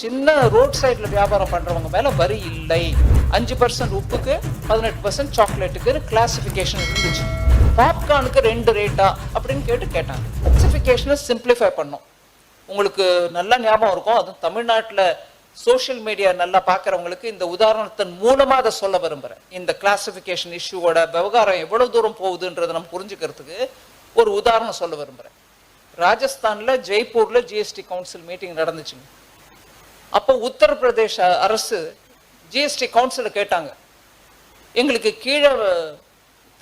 சின்ன ரோட் சைடில் வியாபாரம் பண்றவங்க மேல வரி இல்லை. 5% உப்புக்கு 18% சாக்லேட்டுக்கு கிளாசிபிகேஷன் இருந்துச்சு. பாப்கார்னுக்கு 2 ரேட்டா அப்படின்னு கேட்டாங்க. கிளாசிபிகேஷனை சிம்பிளிஃபை பண்ணோம். உங்களுக்கு நல்லா ஞாபகம் இருக்கும், அதுவும் தமிழ்நாட்டில் சோஷியல் மீடியா நல்லா பார்க்குறவங்களுக்கு இந்த உதாரணத்தின் மூலமாக அதை சொல்ல விரும்புகிறேன். இந்த கிளாசிஃபிகேஷன் இஷ்யூவோட விவகாரம் எவ்வளோ தூரம் போகுதுன்றதை நம்ம புரிஞ்சுக்கிறதுக்கு ஒரு உதாரணம் சொல்ல விரும்புகிறேன். ராஜஸ்தானில் ஜெய்ப்பூரில் ஜிஎஸ்டி கவுன்சில் மீட்டிங் நடந்துச்சுங்க. அப்போ உத்தரப்பிரதேச அரசு ஜிஎஸ்டி கவுன்சிலை கேட்டாங்க, எங்களுக்கு கீழே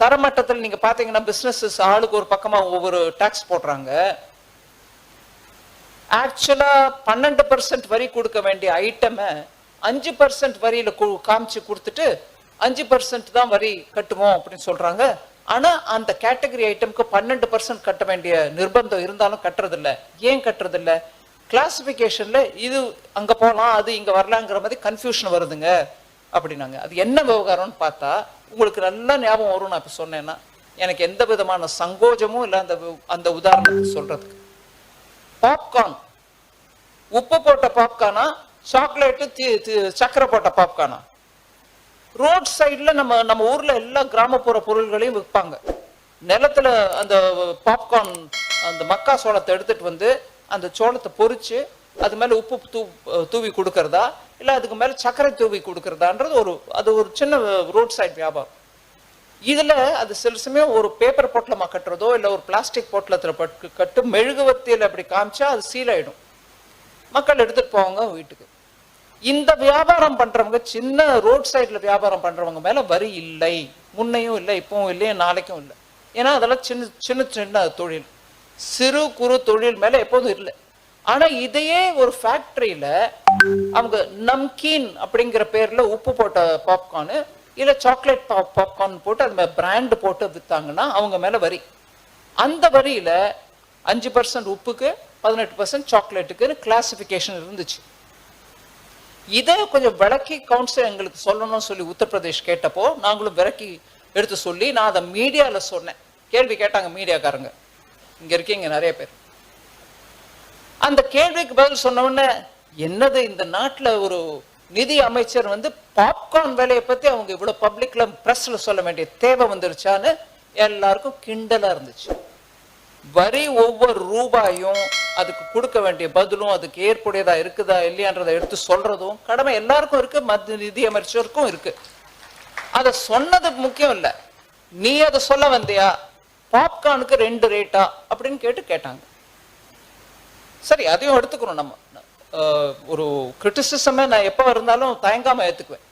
தரமட்டத்தில் நீங்கள் பார்த்தீங்கன்னா பிஸ்னஸஸ் ஆளுக்கு ஒரு பக்கமாக ஒவ்வொரு டேக்ஸ் போடுறாங்க. ஆக்சுவலா 12% வரி கொடுக்க வேண்டிய ஐட்டமை 5% வரியில காமிச்சு கொடுத்துட்டு 5% தான் வரி கட்டுவோம் அப்படின்னு சொல்றாங்க. ஆனா அந்த கேட்டகரி ஐட்டம்க்கு 12% கட்ட வேண்டிய நிர்பந்தம் இருந்தாலும் கட்டுறது இல்லை. ஏன் கட்டுறது இல்லை? கிளாசிபிகேஷன்ல இது அங்க போகலாம், அது இங்க வரலாங்கிற மாதிரி கன்ஃபியூஷன் வருதுங்க அப்படின்னாங்க. அது என்ன விவகாரம்னு பார்த்தா உங்களுக்கு நல்லா ஞாபகம் வரும். நான் இப்ப சொன்னேன்னா எனக்கு எந்த விதமான சங்கோஜமும் இல்லை அந்த உதாரணத்தை சொல்றதுக்கு. பாப்கார்ன் உப்பு போட்ட பாப்கார்னா, சாக்லேட்டு சக்கரை போட்ட பாப்கார்னா? ரோட் சைட்ல நம்ம ஊர்ல எல்லா கிராமப்புற பொருள்களையும் விற்பாங்க. நிலத்துல அந்த பாப்கார்ன் அந்த மக்கா சோளத்தை எடுத்துட்டு வந்து அந்த சோளத்தை பொரிச்சு அது மேல உப்பு தூவி கொடுக்கறதா இல்ல அதுக்கு மேல சர்க்கரை தூவி கொடுக்கறதான்றது அது ஒரு சின்ன ரோட் சைட் வியாபாரம். இதுல அது சில சமயம் ஒரு பேப்பர் பொட்டலமா கட்டுறதோ இல்ல ஒரு பிளாஸ்டிக் பொட்டலத்துல கட்டு மெழுகுவத்தியில் அப்படி காமிச்சா அது சீல் ஆயிடும். மக்கள் எடுத்துட்டு போவாங்க வீட்டுக்கு. இந்த வியாபாரம் பண்றவங்க, சின்ன ரோட் சைட்ல வியாபாரம் பண்றவங்க மேல வரி இல்லை. முன்னையும் இல்லை, இப்பவும் இல்லை, நாளைக்கும் இல்லை. ஏன்னா அதெல்லாம் சின்ன சின்ன சின்ன தொழில், சிறு குறு தொழில் மேல எப்போதும் இல்லை. ஆனா இதையே ஒரு ஃபேக்டரியில அவங்க நம்கீன் அப்படிங்கிற பேர்ல உப்பு போட்ட பாப்கார்னு இல்ல சாக்லேட் பாப்கார்ன் போட்டு அது பிராண்ட் போட்டு வித்தாங்கன்னா அவங்க மேல வரி. அந்த வரியில 5% உப்புக்கு 18% சாக்லேட்டுக்கு கிளாசிபிகேஷன் இருந்துச்சு. இதை கொஞ்சம் விளக்கி கவுன்சில் எங்களுக்கு சொல்லணும்னு சொல்லி உத்தரப்பிரதேஷ் கேட்டப்போ நாங்களும் விளக்கி எடுத்து சொல்லி நான் அதை மீடியால சொன்னேன். கேள்வி கேட்டாங்க மீடியாக்காரங்க, இங்க இருக்கீங்க நிறைய பேர். அந்த கேள்விக்கு பதில் சொன்ன உடனே, என்னது இந்த நாட்டுல ஒரு நிதி அமைச்சர் வந்து பாப்கார்ன் வேலையை பத்தி அவங்க இவ்வளவு பப்ளிக்ல பிரஸ்ல சொல்ல வேண்டிய தேவை வந்துருச்சான்னு எல்லாருக்கும் கிண்டலா இருந்துச்சு. வரி ஒவ்வொரு ரூபாயும் அதுக்கு கொடுக்க வேண்டிய பதிலும் அதுக்கு ஏற்புடையதா இருக்குதா இல்லையான்றதை எடுத்து சொல்றதும் கடமை எல்லாருக்கும் இருக்கு, மத்திய நிதி அமைச்சருக்கும் இருக்கு. அதை சொன்னது முக்கியம் இல்லை, நீ அதை சொல்ல வந்தியா? பாப்கார்னுக்கு 2 ரேட்டா அப்படின்னு கேட்டாங்க. சரி, அதையும் எடுத்துக்கணும். நம்ம ஒரு கிரிட்டிசிசமே நான் எப்போ இருந்தாலும் தயங்காம ஏத்துக்குவேன்.